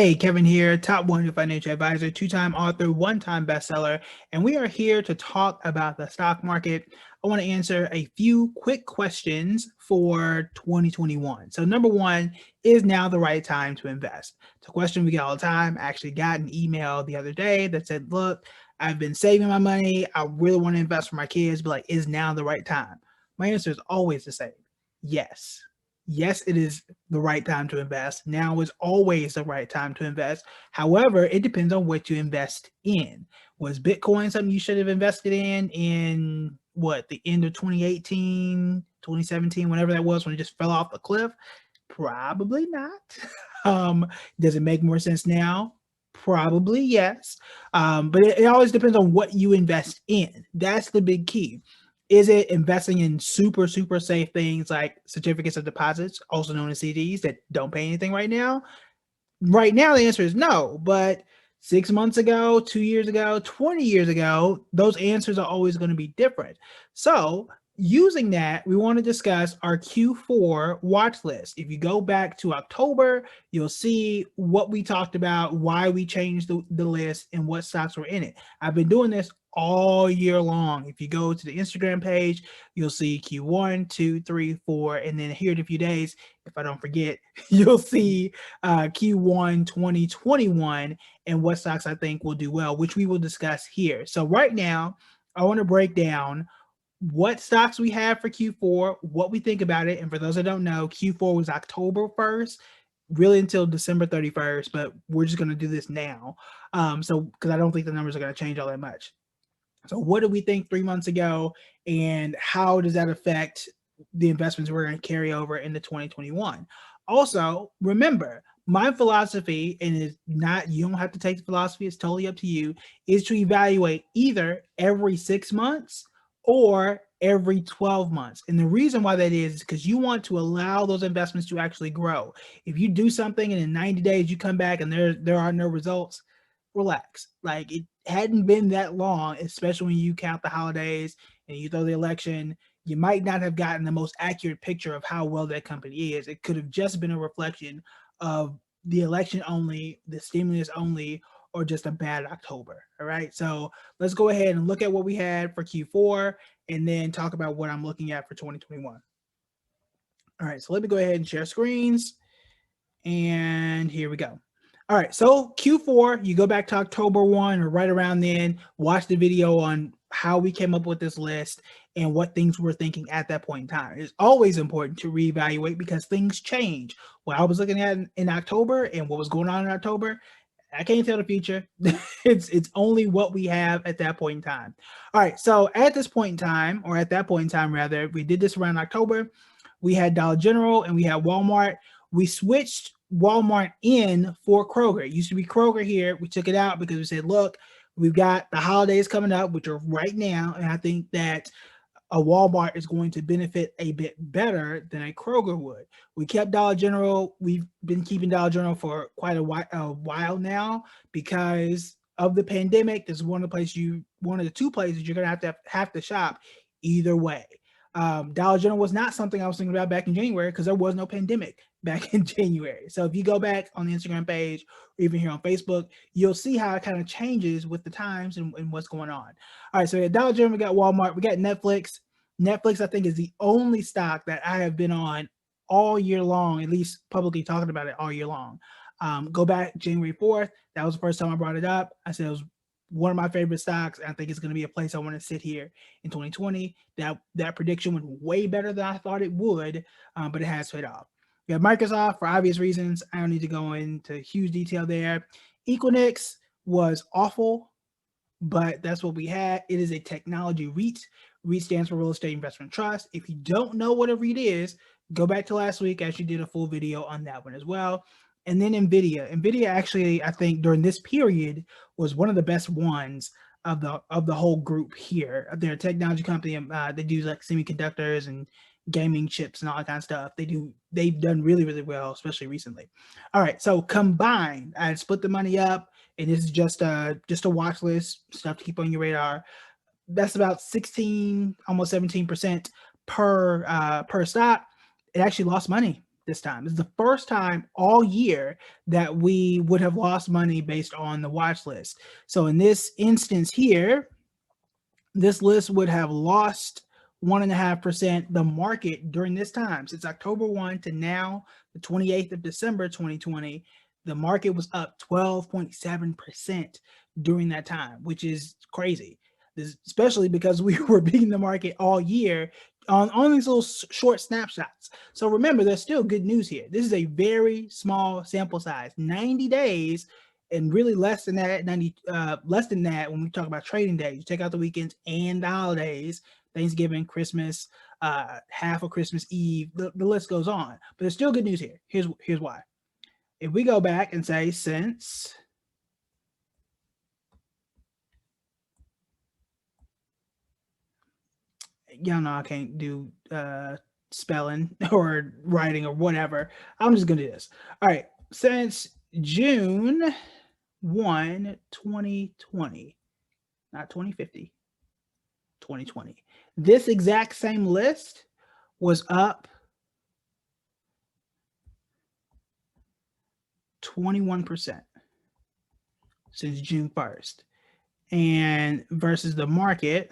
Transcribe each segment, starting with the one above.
Hey, Kevin here, top 100 financial advisor, two-time author, one-time bestseller, and we are here to talk about the stock market. I want to answer a few quick questions for 2021. So number one, is now the right time to invest? It's a question we get all the time. I actually got an email the other day that said, look, I've been saving my money. I really want to invest for my kids, but like, is now the right time? My answer is always the same. Yes. Yes, it is the right time to invest. Now is always the right time to invest. However, it depends on what you invest in. Was Bitcoin something you should have invested in what, the end of 2018, 2017, whenever that was, when it just fell off the cliff? Probably not. Does it make more sense now? Probably yes. But it always depends on what you invest in. That's the big key. Is it investing in super, super safe things like certificates of deposits, also known as CDs, that don't pay anything right now? Right now, the answer is no. But 6 months ago, 2 years ago, 20 years ago, those answers are always going to be different. So, using that, we want to discuss our Q4 watch list. If you go back to October, you'll see what we talked about, why we changed the list, and what stocks were in it. I've been doing this all year long. If you go to the Instagram page, you'll see Q1, 2, 3, 4, and then here in a few days, if I don't forget, you'll see Q1 2021 and what stocks I think will do well, which we will discuss here. So right now, I want to break down what stocks we have for Q4, what we think about it. And for those that don't know, Q4 was October 1st, really until December 31st, but we're just going to do this now. Because I don't think the numbers are going to change all that much. So what did we think 3 months ago, and how does that affect the investments we're going to carry over into 2021? Also, remember, my philosophy, and it's not, you don't have to take the philosophy, it's totally up to you, is to evaluate either every 6 months or every 12 months. And the reason why that is because you want to allow those investments to actually grow. If you do something and in 90 days you come back and there are no results, relax. Like, it hadn't been that long, especially when you count the holidays and you throw the election. You might not have gotten the most accurate picture of how well that company is. It could have just been a reflection of the election only, the stimulus only, or just a bad October. All right. So let's go ahead and look at what we had for Q4 and then talk about what I'm looking at for 2021. All right. So let me go ahead and share screens. And here we go. All right, so Q4, you go back to October 1 or right around then, watch the video on how we came up with this list and what things we're thinking at that point in time. It's always important to reevaluate because things change. What I was looking at in October and what was going on in October, I can't tell the future. It's only what we have at that point in time. All right, so at this point in time, or at that point in time rather, we did this around October. We had Dollar General and we had Walmart. We switched Walmart in for Kroger. It used to be Kroger here. We took it out because we said, look, we've got the holidays coming up, which are right now. And I think that a Walmart is going to benefit a bit better than a Kroger would. We kept Dollar General. We've been keeping Dollar General for quite a while now because of the pandemic. This is one of the two places you're going to have to shop either way. Dollar General was not something I was thinking about back in January because there was no pandemic back in January. So if you go back on the Instagram page or even here on Facebook, you'll see how it kind of changes with the times and what's going on. All right, so we got Dollar General, we got Walmart, we got Netflix. Netflix, I think, is the only stock that I have been on all year long, at least publicly talking about it all year long. Go back January 4th. That was the first time I brought it up. I said it was one of my favorite stocks. I think it's going to be a place I want to sit here in 2020. That prediction went way better than I thought it would, but it has paid off. We have Microsoft for obvious reasons. I don't need to go into huge detail there. Equinix was awful, but that's what we had. It is a technology REIT. REIT stands for Real Estate Investment Trust. If you don't know what a REIT is, go back to last week. I actually did a full video on that one as well. And then Nvidia. Nvidia actually, I think during this period was one of the best ones of the whole group here. They're a technology company. They do like semiconductors and gaming chips and all that kind of stuff. They've done really, really well, especially recently. All right, so combined, I split the money up, and this is just a watch list, stuff to keep on your radar. That's about 16, almost 17% per stock. It actually lost money this time. This is the first time all year that we would have lost money based on the watch list. So in this instance here, this list would have lost 1.5% the market during this time. Since October 1 to now, the 28th of December 2020, the market was up 12.7% during that time, which is crazy. Especially because we were beating the market all year on these little short snapshots. So remember, there's still good news here. This is a very small sample size, 90 days, and really less than that, less than that when we talk about trading days. You take out the weekends and the holidays, Thanksgiving, Christmas, half of Christmas Eve, the list goes on. But there's still good news here. Here's why. If we go back and say since y'all know I can't do spelling or writing or whatever. I'm just gonna do this. All right, since June 1, 2020, not 2050, 2020. This exact same list was up 21% since June 1st. And versus the market,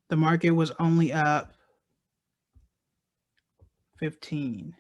the market was only up 15%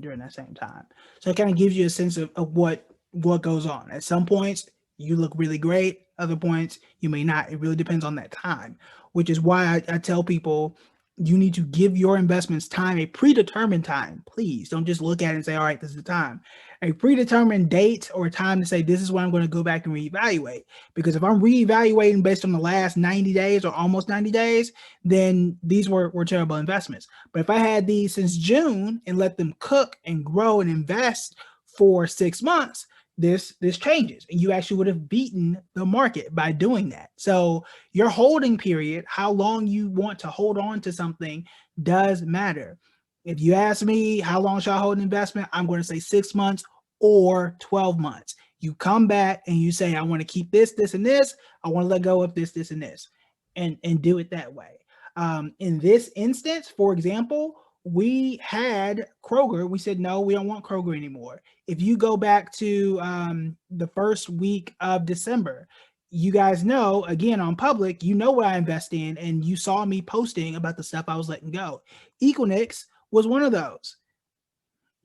during that same time. So it kind of gives you a sense of what goes on. At some points, you look really great. Other points, you may not. It really depends on that time, which is why I tell people you need to give your investments time, a predetermined time. Please don't just look at it and say, all right, this is the time. A predetermined date or time to say, this is when I'm going to go back and reevaluate. Because if I'm reevaluating based on the last 90 days or almost 90 days, then these were terrible investments. But if I had these since June and let them cook and grow and invest for 6 months, this changes, and you actually would have beaten the market by doing that. So your holding period, how long you want to hold on to something, does matter. If you ask me how long should I hold an investment, I'm going to say 6 months or 12 months. You come back and you say, I want to keep this, this, and this. I want to let go of this, this, and this, and do it that way. In this instance, for example, we had Kroger. We said, no, we don't want Kroger anymore. If you go back to the first week of December, you guys know, again, on public, you know what I invest in, and you saw me posting about the stuff I was letting go. Equinix was one of those.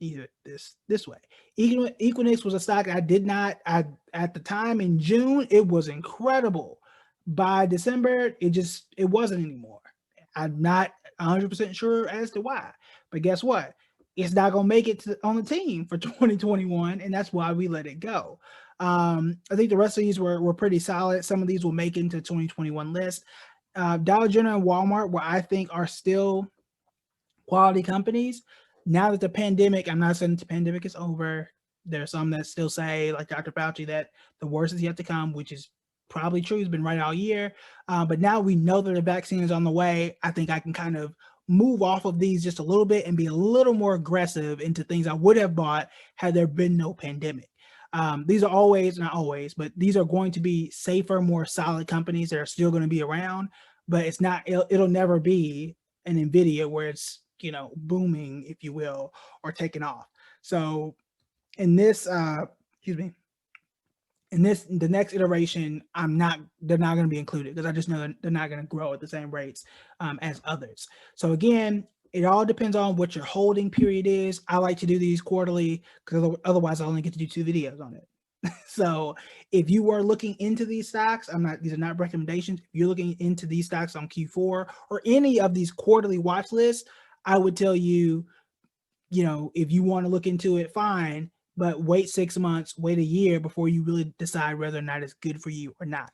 Either this way. Equinix was a stock I did not, at the time in June, it was incredible. By December, it wasn't anymore. I'm not 100% sure as to why, but guess what? It's not going to make it on the team for 2021, and that's why we let it go. I think the rest of these were pretty solid. Some of these will make it into 2021 list. Dollar General and Walmart, where I think are still quality companies. Now that the pandemic, I'm not saying the pandemic is over. There are some that still say, like Dr. Fauci, that the worst is yet to come, which is probably true. It's been right all year. But now we know that the vaccine is on the way. I think I can kind of move off of these just a little bit and be a little more aggressive into things I would have bought had there been no pandemic. These are always, not always, but these are going to be safer, more solid companies that are still going to be around. But it's not, it'll never be an Nvidia where it's, booming, if you will, or taking off. So in this, the next iteration, they're not going to be included because I just know they're not going to grow at the same rates as others. So again, it all depends on what your holding period is. I like to do these quarterly because otherwise I only get to do 2 videos on it. So if you are looking into these stocks, these are not recommendations. If you're looking into these stocks on Q4 or any of these quarterly watch lists, I would tell you, if you want to look into it, fine, but wait 6 months, wait a year before you really decide whether or not it's good for you or not.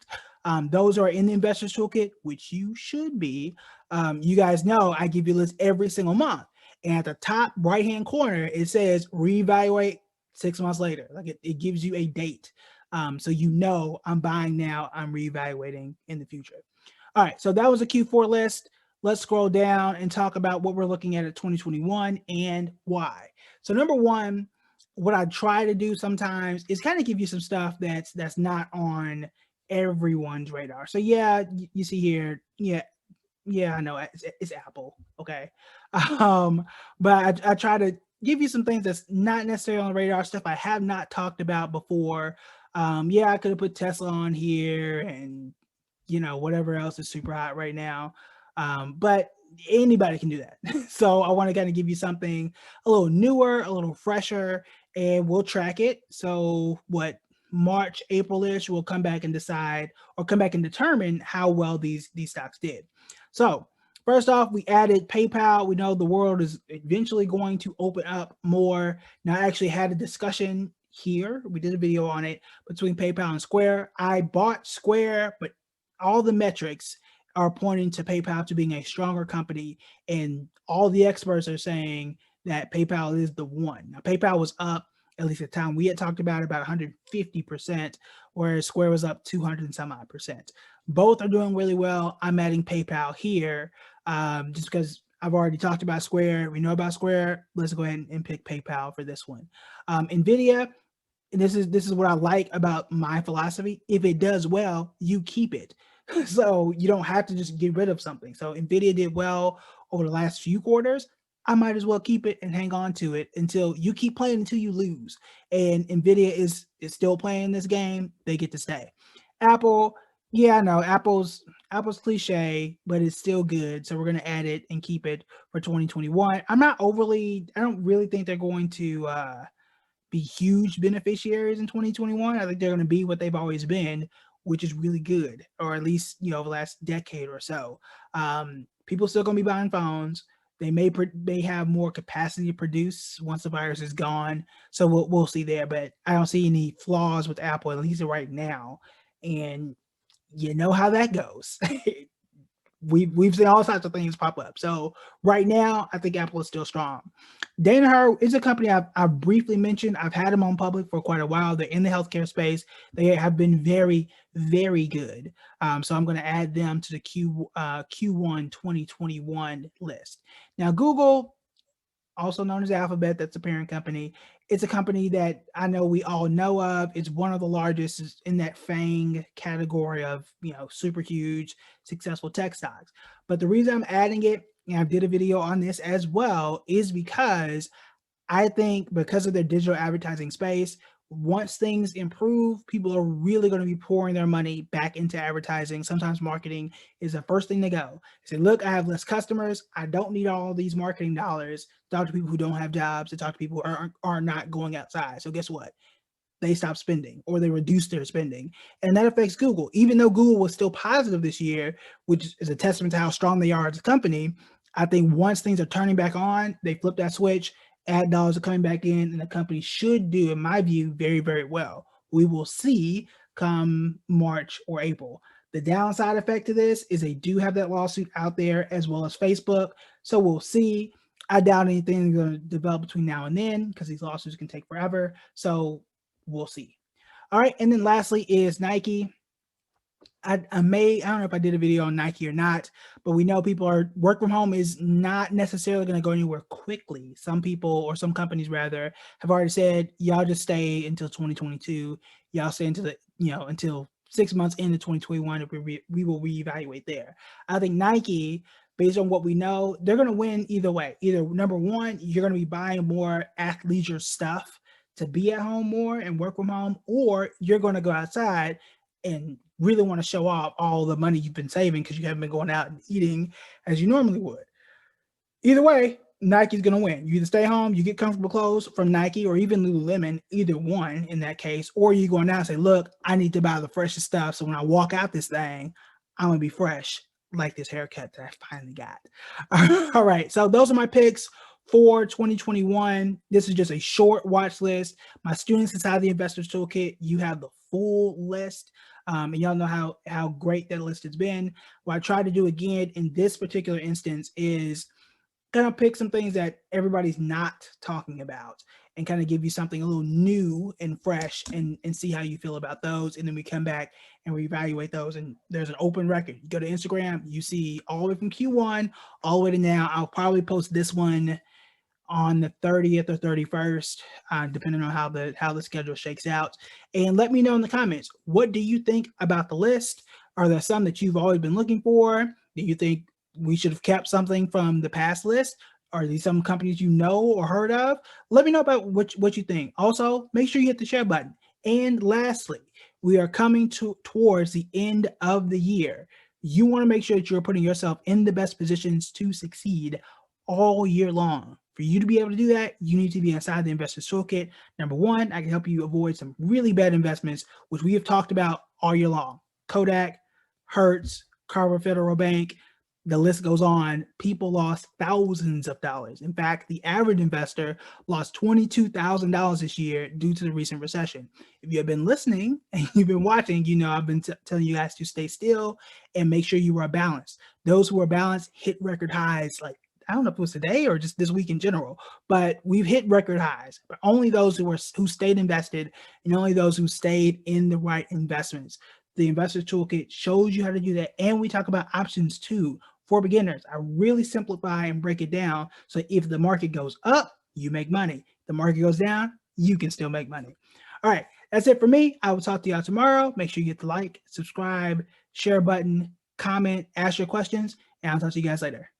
Those are in the Investors Toolkit, which you should be. You guys know I give you a list every single month. And at the top right-hand corner, it says reevaluate 6 months later. Like it gives you a date. So I'm buying now, I'm reevaluating in the future. All right, so that was a Q4 list. Let's scroll down and talk about what we're looking at 2021 and why. So number one, what I try to do sometimes is kind of give you some stuff that's not on everyone's radar. So yeah, you see here, Yeah, I know it's Apple. Okay. Um, but I try to give you some things that's not necessarily on the radar, stuff I have not talked about before. Yeah, I could have put Tesla on here and whatever else is super hot right now. But anybody can do that. So I want to kind of give you something a little newer, a little fresher, and we'll track it. So what March, April-ish, we'll come back and decide or come back and determine how well these stocks did. So first off, we added PayPal. We know the world is eventually going to open up more. Now, I actually had a discussion here. We did a video on it between PayPal and Square. I bought Square, but all the metrics are pointing to PayPal to being a stronger company, and all the experts are saying that PayPal is the one. Now, PayPal was up, at least at the time we had talked about 150%, whereas Square was up 200 and some odd percent. Both are doing really well. I'm adding PayPal here just because I've already talked about Square. We know about Square. Let's go ahead and pick PayPal for this one. Nvidia, and this is what I like about my philosophy. If it does well, you keep it. So you don't have to just get rid of something. So Nvidia did well over the last few quarters. I might as well keep it and hang on to it until you keep playing until you lose. And Nvidia is still playing this game. They get to stay. Apple, yeah, I know Apple's cliche, but it's still good. So we're gonna add it and keep it for 2021. I don't really think they're going to be huge beneficiaries in 2021. I think they're going to be what they've always been, which is really good, or at least over the last decade or so. People still going to be buying phones. They may have more capacity to produce once the virus is gone. So we'll see there, but I don't see any flaws with Apple, at least right now. And you know how that goes. We've seen all sorts of things pop up. So right now, I think Apple is still strong. Danaher is a company I've briefly mentioned. I've had them on public for quite a while. They're in the healthcare space. They have been very, very good. So I'm going to add them to the Q1 2021 list. Now, Google, also known as Alphabet, that's the parent company. It's a company that I know we all know of. It's one of the largest in that FANG category of, super huge, successful tech stocks. But the reason I'm adding it, and I did a video on this as well, is because I think because of their digital advertising space, once things improve, people are really going to be pouring their money back into advertising. Sometimes marketing is the first thing to go. Say, look, I have less customers. I don't need all these marketing dollars to talk to people who don't have jobs, to talk to people who are not going outside. So guess what? They stop spending or they reduce their spending. And that affects Google. Even though Google was still positive this year, which is a testament to how strong they are as a company, I think once things are turning back on, they flip that switch, ad dollars are coming back in, and the company should do, in my view, very, very well. We will see come March or April. The downside effect to this is they do have that lawsuit out there as well as Facebook. So we'll see. I doubt anything is going to develop between now and then because these lawsuits can take forever. So we'll see. All right. And then lastly is Nike. I don't know if I did a video on Nike or not, but we know people are work from home is not necessarily going to go anywhere quickly. Some people, or some companies rather, have already said, y'all just stay until 2022. Y'all stay until until 6 months into 2021. We will reevaluate there. I think Nike, based on what we know, they're going to win either way. Either number one, you're going to be buying more athleisure stuff to be at home more and work from home, or you're going to go outside and really want to show off all the money you've been saving because you haven't been going out and eating as you normally would. Either way, Nike's going to win. You either stay home, you get comfortable clothes from Nike or even Lululemon, either one in that case, or you go now and say, look, I need to buy the freshest stuff. So when I walk out this thing, I'm going to be fresh like this haircut that I finally got. All right. So those are my picks for 2021. This is just a short watch list. My students inside the Investors Toolkit, you have the full list. And y'all know how great that list has been. What I try to do again in this particular instance is kind of pick some things that everybody's not talking about and kind of give you something a little new and fresh and see how you feel about those. And then we come back and we evaluate those. And there's an open record. You go to Instagram, you see all the way from Q1 all the way to now. I'll probably post this one on the 30th or 31st, depending on how the schedule shakes out. And let me know in the comments, what do you think about the list? Are there some that you've always been looking for? Do you think we should have kept something from the past list. Are these some companies you know or heard of? Let me know about what you think. Also, make sure you hit the share button. And lastly, we are coming towards the end of the year. You want to make sure that you're putting yourself in the best positions to succeed all year long. For you to be able to do that, you need to be inside the Investor's Toolkit. Number one, I can help you avoid some really bad investments, which we have talked about all year long. Kodak, Hertz, Carver Federal Bank, the list goes on. People lost thousands of dollars. In fact, the average investor lost $22,000 this year due to the recent recession. If you have been listening and you've been watching, you know I've been telling you guys to stay still and make sure you are balanced. Those who are balanced hit record highs, like I don't know if it was today or just this week in general, but we've hit record highs. But only those who stayed invested, and only those who stayed in the right investments. The Investor Toolkit shows you how to do that, and we talk about options too for beginners. I really simplify and break it down so if the market goes up, you make money. The market goes down, you can still make money. All right, that's it for me. I will talk to y'all tomorrow. Make sure you hit the like, subscribe, share button, comment, ask your questions, and I'll talk to you guys later.